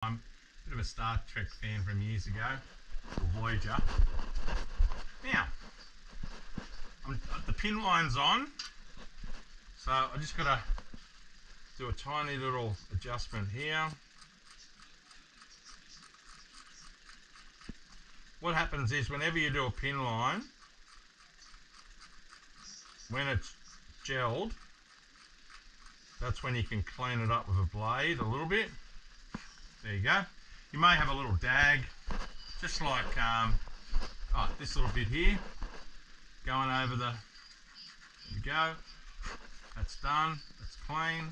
I'm a bit of a Star Trek fan from years ago, or Voyager. Now, the pin line's on, so I just got to do a tiny little adjustment here. What happens is whenever you do a pin line, when it's gelled, that's when you can clean it up with a blade a little bit. There you go. You may have a little dag, just like this little bit here, going over the, there we go, that's done, that's clean.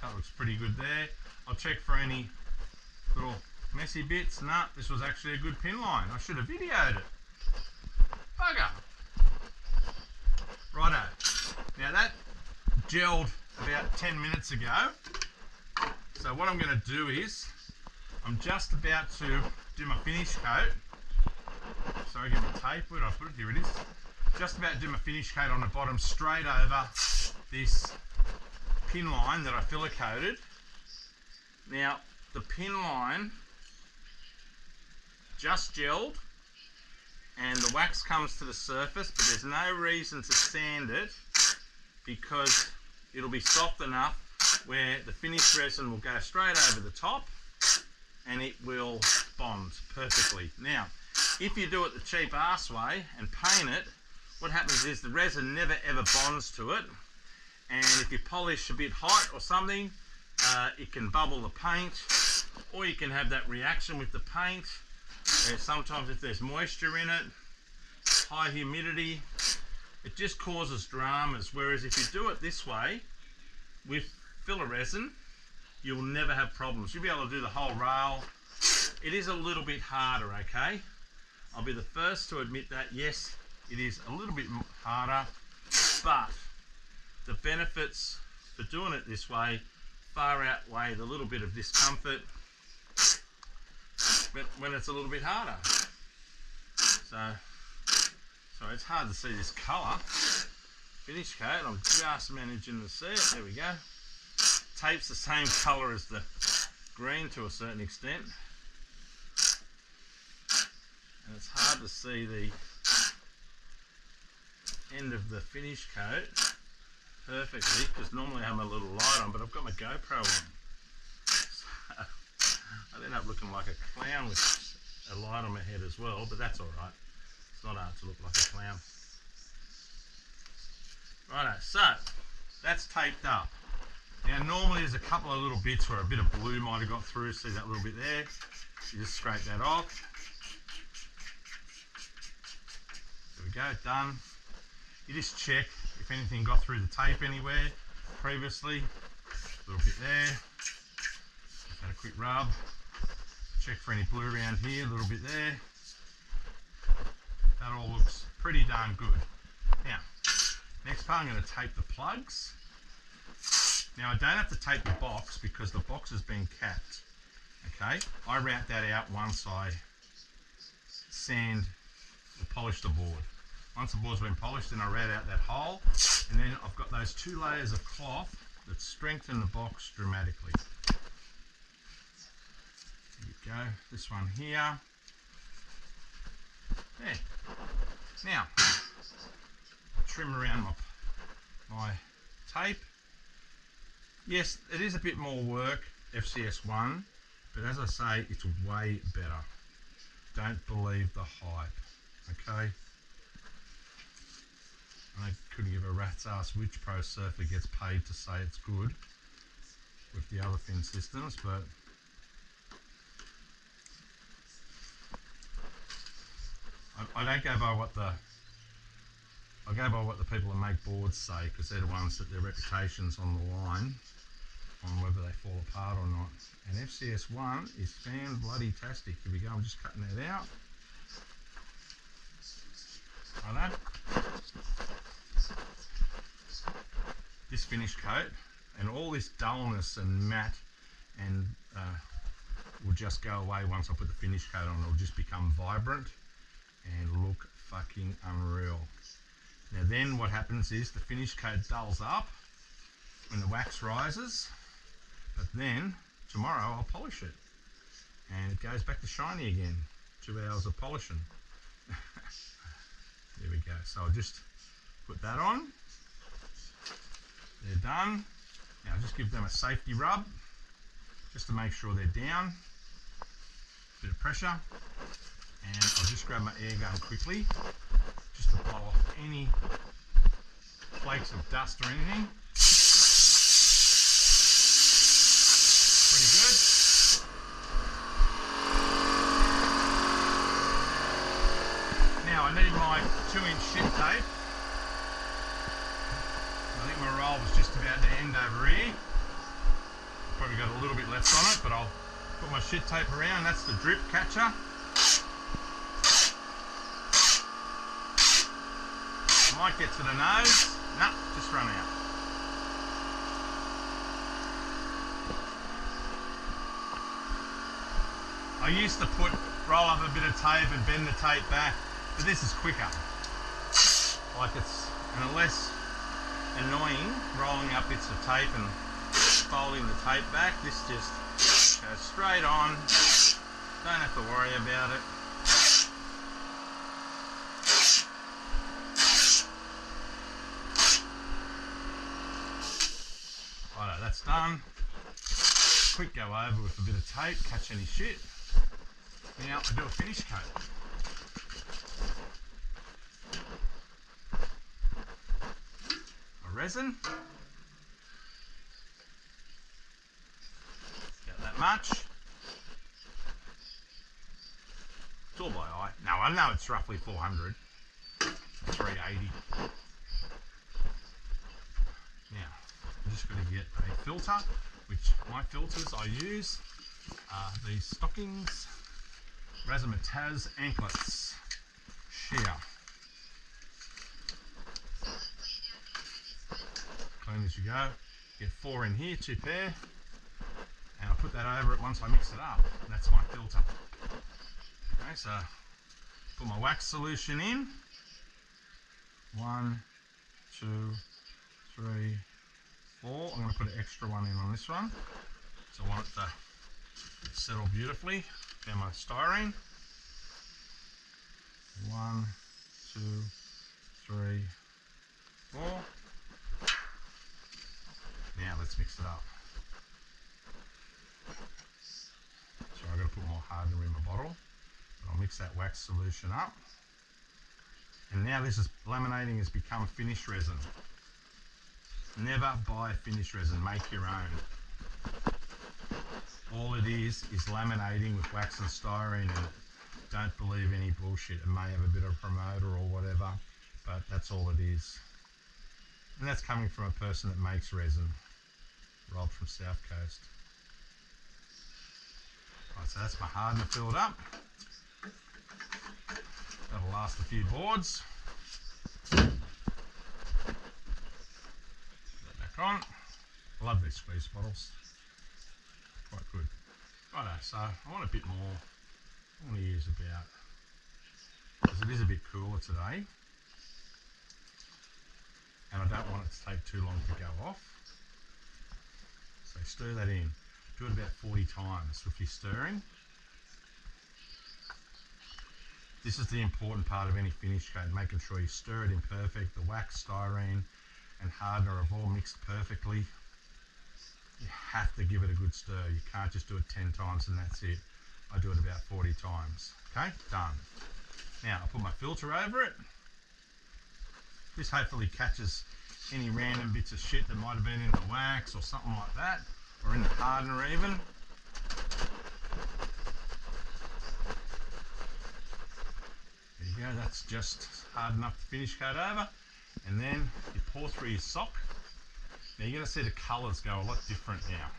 That looks pretty good there. I'll check for any little messy bits. Nah, this was actually a good pin line. I should have videoed it. Bugger. Righto. Now that gelled about 10 minutes ago. So what I'm going to do is, I'm just about to do my finish coat. Sorry, get my tape. Where did I put it? Here it is. Just about to do my finish coat on the bottom, straight over this pin line that I filler coated. Now, the pin line just gelled and the wax comes to the surface, but there's no reason to sand it because it'll be soft enough where the finished resin will go straight over the top and it will bond perfectly. Now, if you do it the cheap ass way and paint it, what happens is the resin never ever bonds to it, and if you polish a bit hot or something, it can bubble the paint, or you can have that reaction with the paint. Sometimes if there's moisture in it, high humidity, it just causes dramas. Whereas if you do it this way with filler resin, you'll never have problems. You'll be able to do the whole rail. It is a little bit harder, okay? I'll be the first to admit that. Yes, it is a little bit harder, but the benefits for doing it this way far outweigh the little bit of discomfort when it's a little bit harder. So it's hard to see this colour. Finish coat, I'm just managing to see it. There we go. Tape's the same colour as the green to a certain extent. And it's hard to see the end of the finish coat perfectly because normally I have my little light on, but I've got my GoPro on. So I end up looking like a clown with a light on my head as well, but that's alright. It's not hard to look like a clown. Righto, so that's taped up. Now normally there's a couple of little bits where a bit of blue might have got through. See that little bit there? You just scrape that off. There we go, done. You just check if anything got through the tape anywhere previously. A little bit there. Give that a quick rub. Check for any blue around here, a little bit there. That all looks pretty darn good. Now, next part I'm going to tape the plugs. Now I don't have to tape the box because the box has been capped. Okay, I route that out once I sand or polish the board. Once the board's been polished, then I route out that hole, and then I've got those 2 layers of cloth that strengthen the box dramatically. There you go, this one here. There. Now, I'll trim around my tape. Yes, it is a bit more work, FCS1, but as I say, it's way better. Don't believe the hype, okay? I couldn't give a rat's ass which pro surfer gets paid to say it's good with the other fin systems, but I don't go by what the people that make boards say, because they're the ones that their reputation's on the line on whether they fall apart or not. And FCS1 is fan-bloody-tastic. Here we go, I'm just cutting that out. Righto. This finish coat and all this dullness and matte and will just go away once I put the finish coat on. It'll just become vibrant and look fucking unreal. Now then what happens is the finish coat dulls up when the wax rises, but then tomorrow I'll polish it and it goes back to shiny again. 2 hours of polishing. There we go. So I'll just put that on. They're done. Now just give them a safety rub just to make sure they're down. Bit of pressure, and I'll just grab my air gun quickly just to blow off any flakes of dust or anything. Pretty good. Now I need my 2-inch shit tape. I think my roll was just about to end over here. Probably got a little bit left on it, but I'll put my shit tape around. That's the drip catcher. Might get to the nose. Nah, just run out. I used to roll up a bit of tape and bend the tape back, but this is quicker. Like and less annoying rolling up bits of tape and folding the tape back. This just goes straight on. Don't have to worry about it. Righto, that's done. Quick go over with a bit of tape, catch any shit. Now I do a finish coat. My resin. Got that much. It's all by eye. Now I know it's roughly 400, 380. Now I'm just going to get a filter, which my filters I use are these Stockings Razzmatazz anklets, sheer. Clean as you go. Get 4 in here, 2 pair, and I'll put that over it once I mix it up. That's my filter. Okay, so put my wax solution in. 1, 2, 3, 4. I'm going to put an extra one in on this one, so I want it to settle beautifully. Now my styrene. 1, 2, 3, 4. Now let's mix it up. So I've got to put more hardener in my bottle. But I'll mix that wax solution up. And now this is laminating has become finish resin. Never buy finish resin, make your own. All it is laminating with wax and styrene in it. Don't believe any bullshit. It may have a bit of promoter or whatever, but that's all it is. And that's coming from a person that makes resin. Rob from South Coast. Right, so that's my hardener filled up. That'll last a few boards. Put that back on. I love these squeeze bottles. Quite good. Righto, so I want a bit more. I want to use about, because it is a bit cooler today, and I don't want it to take too long to go off. So stir that in. Do it about 40 times with your stirring. This is the important part of any finish coat, making sure you stir it in perfect. The wax, styrene and hardener have all mixed perfectly. You have to give it a good stir. You can't just do it 10 times and that's it. I do it about 40 times. Okay, done. Now I'll put my filter over it. This hopefully catches any random bits of shit that might have been in the wax or something like that, or in the hardener even. There you go, that's just hard enough to finish coat over. And then you pour through your sock. Now you're going to see the colours go a lot different now.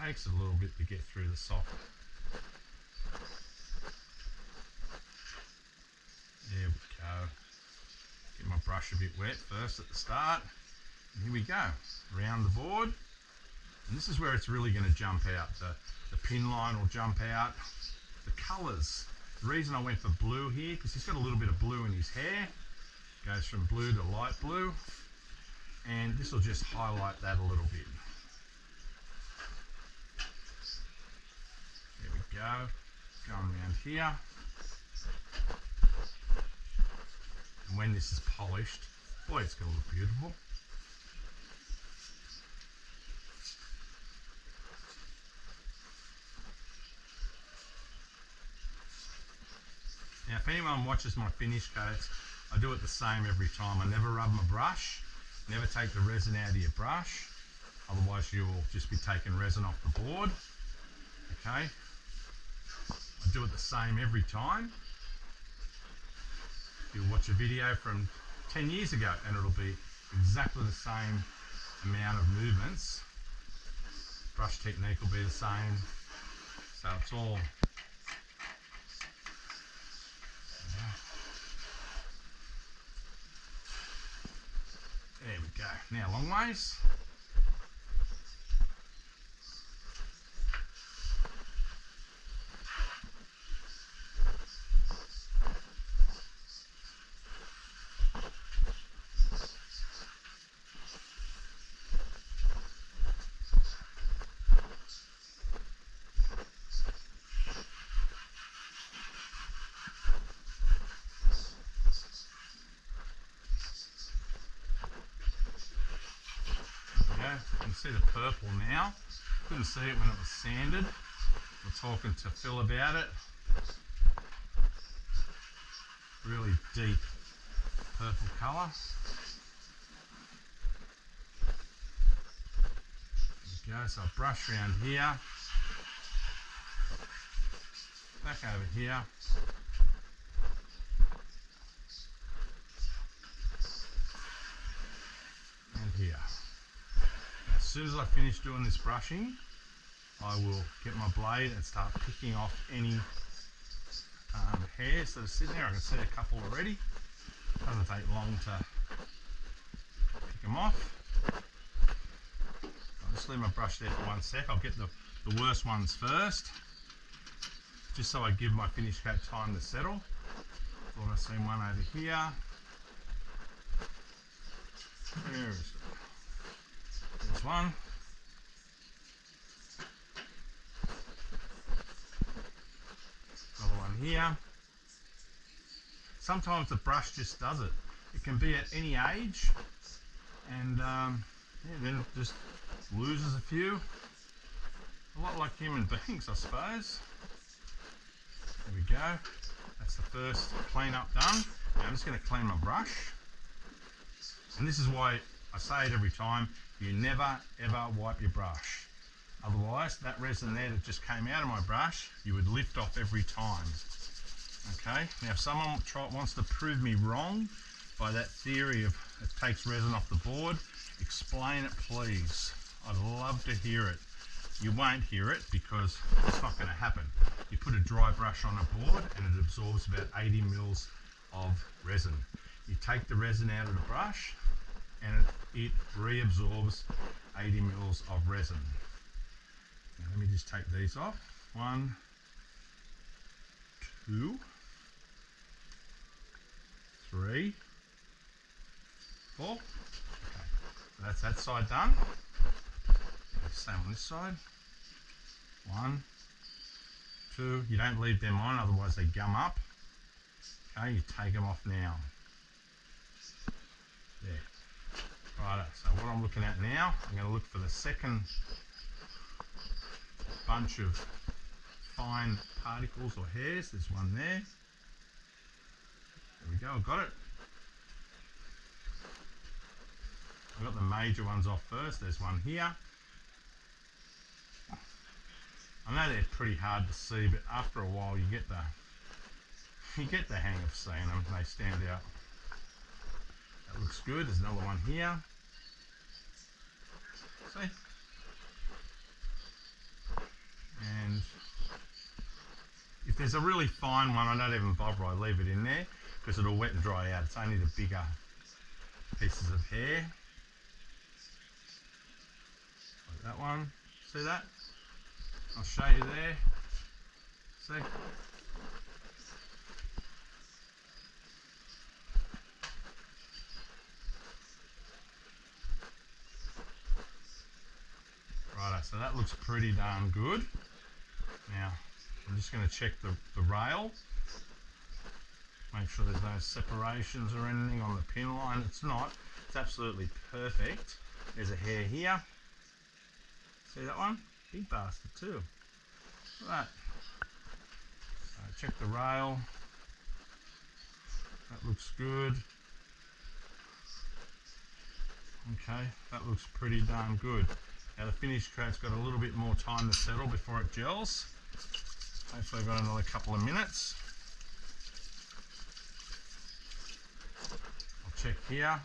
Takes a little bit to get through the sock. There we go. Get my brush a bit wet first at the start. And here we go, around the board. And this is where it's really going to jump out. The pin line will jump out. The colours. The reason I went for blue here, because he's got a little bit of blue in his hair. Goes from blue to light blue. and this will just highlight that a little bit. There we go. Going around here. And when this is polished, boy, it's going to look beautiful. Now, if anyone watches my finish coats, I do it the same every time. I never rub my brush, never take the resin out of your brush, otherwise you will just be taking resin off the board. Okay, I do it the same every time. You'll watch a video from 10 years ago and it'll be exactly the same amount of movements. Brush technique will be the same, so it's all there we go. Now long ways. You can see the purple now. Couldn't see it when it was sanded. We're talking to Phil about it. Really deep purple colour. There we go. So I'll brush around here. Back over here. And here. As soon as I finish doing this brushing, I will get my blade and start picking off any hairs that are sitting there. I can see a couple already. Doesn't take long to pick them off. I'll just leave my brush there for 1 sec. I'll get the worst ones first, just so I give my finish coat time to settle. Thought I seen one over here. There's one. Another one here. Sometimes the brush just does it. It can be at any age, and yeah, then it just loses a few. A lot like human beings, I suppose. There we go. That's the first clean up done. Now I'm just going to clean my brush. And this is why I say it every time, you never ever wipe your brush. Otherwise, that resin there that just came out of my brush, you would lift off every time. Okay, now if someone wants to prove me wrong by that theory of it takes resin off the board, explain it please. I'd love to hear it. You won't hear it because it's not going to happen. You put a dry brush on a board and it absorbs about 80 mils of resin. You take the resin out of the brush and it reabsorbs 80 mils of resin. Now let me just take these off. 1, 2, 3, 4. Okay, so that's that side done. Same on this side. 1, 2. You don't leave them on, otherwise they gum up. Okay, you take them off now. There. Righto, so what I'm looking at now, I'm going to look for the second bunch of fine particles or hairs. There's one there. There we go, I've got it. I got the major ones off first. There's one here. I know they're pretty hard to see, but after a while you get the hang of seeing them. They stand out. That looks good. There's another one here. See? And if there's a really fine one, I don't even bother. I leave it in there because it'll wet and dry out. It's only the bigger pieces of hair. Like that one. See that? I'll show you there. See? So that looks pretty darn good. Now, I'm just going to check the rail. Make sure there's no separations or anything on the pin line. It's not. It's absolutely perfect. There's a hair here. See that one? Big bastard too. Look at that. So check the rail. That looks good. Okay, that looks pretty darn good. Now the finish coat's got a little bit more time to settle before it gels. Hopefully I've got another couple of minutes. I'll check here.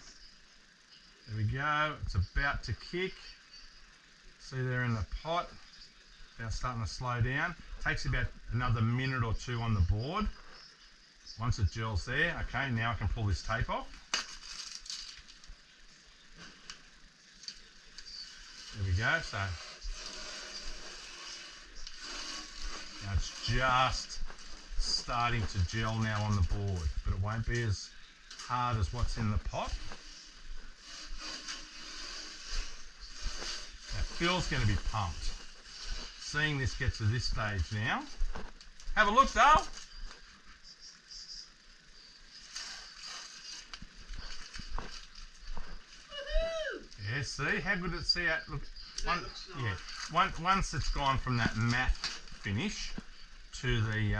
There we go. It's about to kick. See there in the pot. Now starting to slow down. Takes about another minute or two on the board. Once it gels there, okay, now I can pull this tape off. There we go. So now it's just starting to gel now on the board, but it won't be as hard as what's in the pot. Now Phil's going to be pumped. Seeing this get to this stage now. Have a look, Dale. Yeah, see how good it's see. Look, once it's gone from that matte finish to the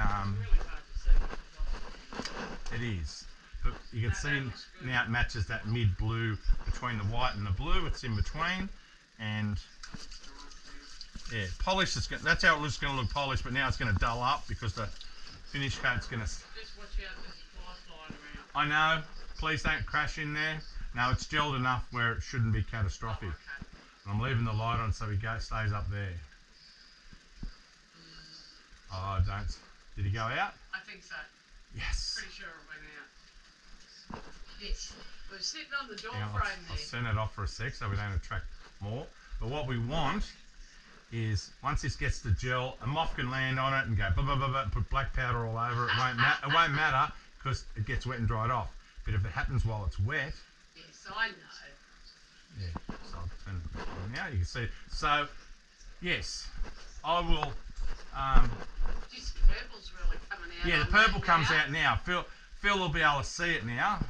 it is. But you can see now it matches that mid blue between the white and the blue. It's in between, and yeah, polish is that's how it looks going to look polished. But now it's going to dull up because the finish coat's going to. Just watch out, there's a fly flying around. I know. Please don't crash in there. No, it's gelled enough where it shouldn't be catastrophic. Oh, okay. And I'm leaving the light on so he stays up there. Oh, don't. Did he go out? I think so. Yes. Pretty sure it went out. Yes. We're sitting on the door Now, frame I'll there. send it off for a sec so we don't attract more. But what we want is once this gets to gel, a moth can land on it and go blah, blah, blah, blah, and put black powder all over it. It won't matter because it gets wet and dried off. But if it happens while it's wet, Yes, I know. yeah, so I'll turn it on now. You can see. So, yes, I will. Just the purple's really coming out. Yeah, the purple comes out now. Phil will be able to see it now.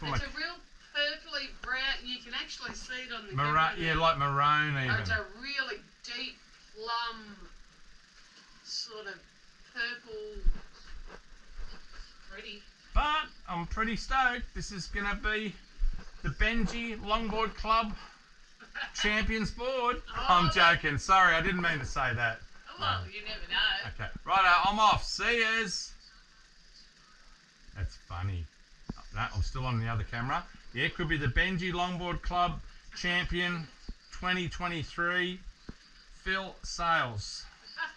It's a real purpley brown. You can actually see it on the maroon, camera. yeah, like maroon even. Oh, it's a really deep plum sort of purple. Pretty. But I'm pretty stoked. This is going to be the Benji Longboard Club Champions Board. Oh, I'm joking. Sorry, I didn't mean to say that. Oh, well, you never know. Okay, righto, I'm off. See yous. That's funny. No, I'm still on the other camera. Yeah, it could be the Benji Longboard Club Champion 2023, Phil Sales.